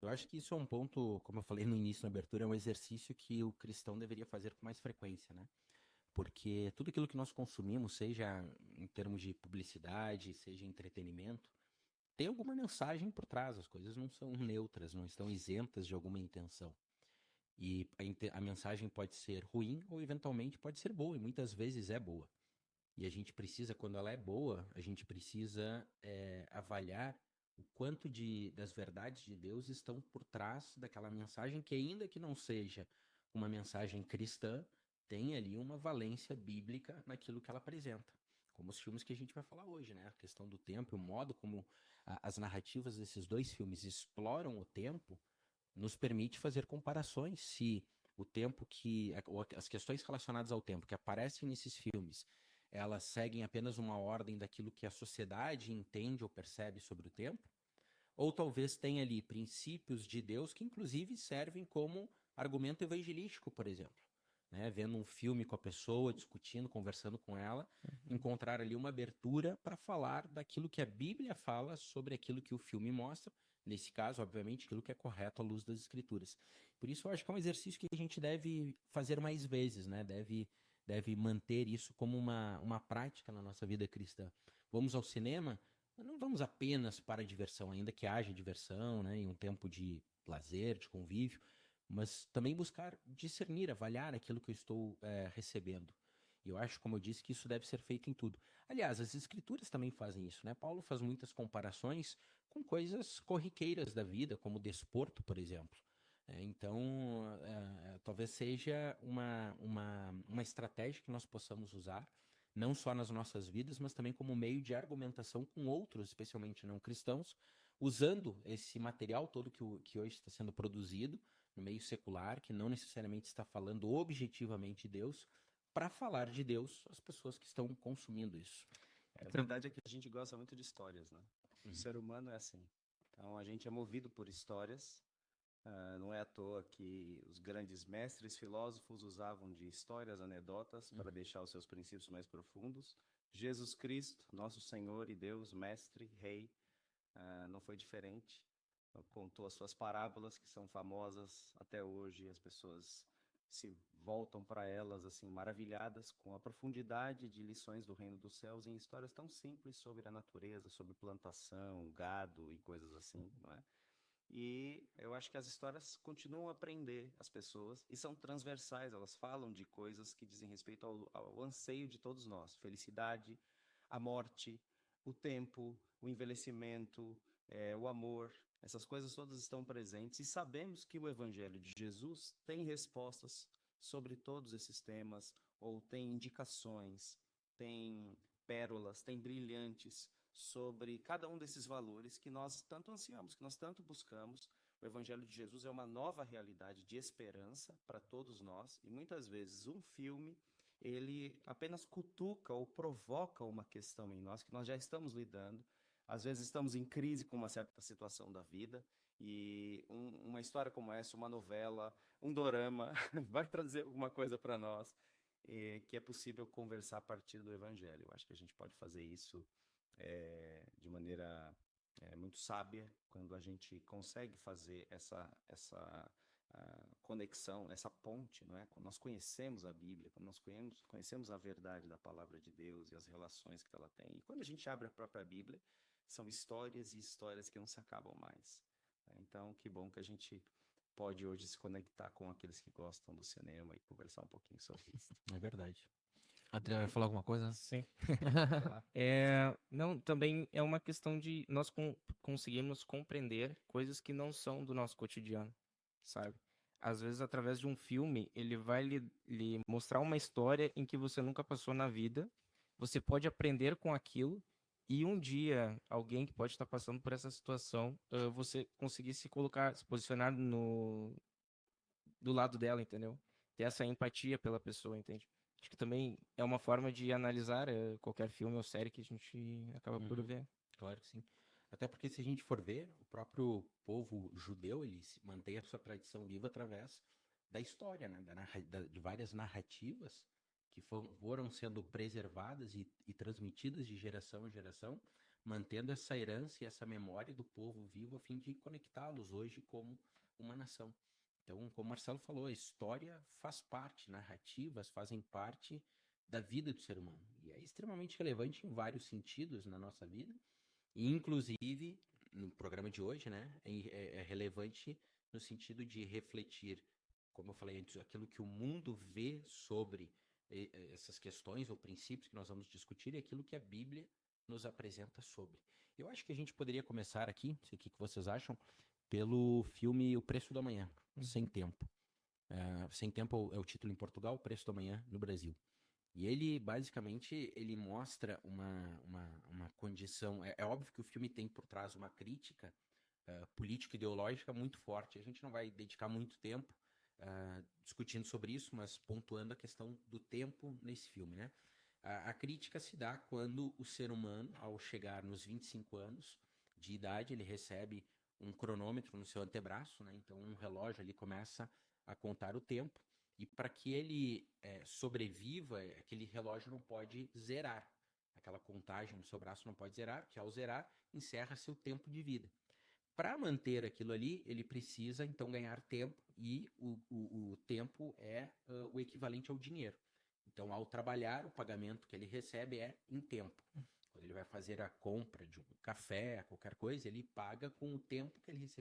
Eu acho que isso é um ponto, como eu falei no início, na abertura, é um exercício que o cristão deveria fazer com mais frequência, né? Porque tudo aquilo que nós consumimos, seja em termos de publicidade, seja entretenimento, tem alguma mensagem por trás. As coisas não são neutras, não estão isentas de alguma intenção. E a mensagem pode ser ruim ou eventualmente pode ser boa, e muitas vezes é boa. E a gente precisa, quando ela é boa, a gente precisa avaliar o quanto das verdades de Deus estão por trás daquela mensagem, que ainda que não seja uma mensagem cristã, tem ali uma valência bíblica naquilo que ela apresenta. Como os filmes que a gente vai falar hoje, né? A questão do tempo, o modo como as narrativas desses dois filmes exploram o tempo, nos permite fazer comparações se o tempo ou as questões relacionadas ao tempo que aparecem nesses filmes, elas seguem apenas uma ordem daquilo que a sociedade entende ou percebe sobre o tempo, ou talvez tenha ali princípios de Deus que inclusive servem como argumento evangelístico, por exemplo. Né? Vendo um filme com a pessoa, discutindo, conversando com ela, Uhum. encontrar ali uma abertura para falar daquilo que a Bíblia fala sobre aquilo que o filme mostra, nesse caso, obviamente, aquilo que é correto à luz das Escrituras. Por isso, eu acho que é um exercício que a gente deve fazer mais vezes, né? Deve manter isso como uma prática na nossa vida cristã. Vamos ao cinema, mas não vamos apenas para a diversão, ainda que haja diversão, né, em um tempo de lazer, de convívio, mas também buscar discernir, avaliar aquilo que eu estou recebendo. E eu acho, como eu disse, que isso deve ser feito em tudo. Aliás, as escrituras também fazem isso, né? Paulo faz muitas comparações com coisas corriqueiras da vida, como o desporto, por exemplo. Então, talvez seja uma estratégia que nós possamos usar não só nas nossas vidas, mas também como meio de argumentação com outros, especialmente não cristãos, usando esse material todo que hoje está sendo produzido no meio secular, que não necessariamente está falando objetivamente de Deus, para falar de Deus às pessoas que estão consumindo isso. A verdade é que a gente gosta muito de histórias, né? O Uhum. ser humano é assim. Então a gente é movido por histórias. Não é à toa que os grandes mestres filósofos usavam de histórias, anedotas, para Uhum. deixar os seus princípios mais profundos. Jesus Cristo, nosso Senhor e Deus, Mestre, Rei, não foi diferente. Contou as suas parábolas, que são famosas até hoje, as pessoas se voltam para elas assim maravilhadas com a profundidade de lições do reino dos céus em histórias tão simples sobre a natureza, sobre plantação, gado e coisas assim, não é? E eu acho que as histórias continuam a aprender as pessoas e são transversais, elas falam de coisas que dizem respeito ao anseio de todos nós: felicidade, a morte, o tempo, o envelhecimento, o amor. Essas coisas todas estão presentes e sabemos que o Evangelho de Jesus tem respostas sobre todos esses temas, ou tem indicações, tem pérolas, tem brilhantes sobre cada um desses valores que nós tanto ansiamos, que nós tanto buscamos. O Evangelho de Jesus é uma nova realidade de esperança para todos nós e muitas vezes um filme ele apenas cutuca ou provoca uma questão em nós que nós já estamos lidando. Às vezes estamos em crise com uma certa situação da vida e uma história como essa, uma novela, um dorama, vai trazer alguma coisa para nós que é possível conversar a partir do Evangelho. Eu acho que a gente pode fazer isso de maneira muito sábia quando a gente consegue fazer essa conexão, essa ponte, não é? Quando nós conhecemos a Bíblia, quando nós conhecemos a verdade da palavra de Deus e as relações que ela tem. E quando a gente abre a própria Bíblia, são histórias e histórias que não se acabam mais. Então, que bom que a gente pode hoje se conectar com aqueles que gostam do cinema e conversar um pouquinho sobre isso. É verdade. Adriano, vai falar alguma coisa? Sim. Vai lá. Não, também é uma questão de nós conseguirmos compreender coisas que não são do nosso cotidiano, sabe? Às vezes, através de um filme, ele vai lhe mostrar uma história em que você nunca passou na vida, você pode aprender com aquilo, e um dia, alguém que pode estar passando por essa situação, você conseguir se colocar, se posicionar do lado dela, entendeu? Ter essa empatia pela pessoa, entende? Acho que também é uma forma de analisar qualquer filme ou série que a gente acaba por Uhum. ver. Claro que sim. Até porque se a gente for ver, o próprio povo judeu, ele mantém a sua tradição viva através da história, né? De várias narrativas que foram sendo preservadas e transmitidas de geração em geração, mantendo essa herança e essa memória do povo vivo a fim de conectá-los hoje como uma nação. Então, como o Marcelo falou, a história faz parte, narrativas fazem parte da vida do ser humano. E é extremamente relevante em vários sentidos na nossa vida. E, inclusive, no programa de hoje, né, é relevante no sentido de refletir, como eu falei antes, aquilo que o mundo vê sobre essas questões ou princípios que nós vamos discutir e aquilo que a Bíblia nos apresenta sobre. Eu acho que a gente poderia começar aqui, não sei o que vocês acham, pelo filme O Preço do Amanhã, Sem Tempo. Sem Tempo é o título em Portugal, O Preço do Amanhã no Brasil. E ele, basicamente, ele mostra uma condição... É óbvio que o filme tem por trás uma crítica político-ideológica muito forte. A gente não vai dedicar muito tempo discutindo sobre isso, mas pontuando a questão do tempo nesse filme, né? A crítica se dá quando o ser humano, ao chegar nos 25 anos de idade, ele recebe um cronômetro no seu antebraço, né? Então um relógio ali começa a contar o tempo, e para que ele sobreviva, aquele relógio não pode zerar. Aquela contagem no seu braço não pode zerar, porque ao zerar, encerra-se o tempo de vida. Para manter aquilo ali, ele precisa então ganhar tempo, e o tempo é o equivalente ao dinheiro. Então, ao trabalhar, o pagamento que ele recebe é em tempo. Quando ele vai fazer a compra de um café, qualquer coisa, ele paga com o tempo que ele recebeu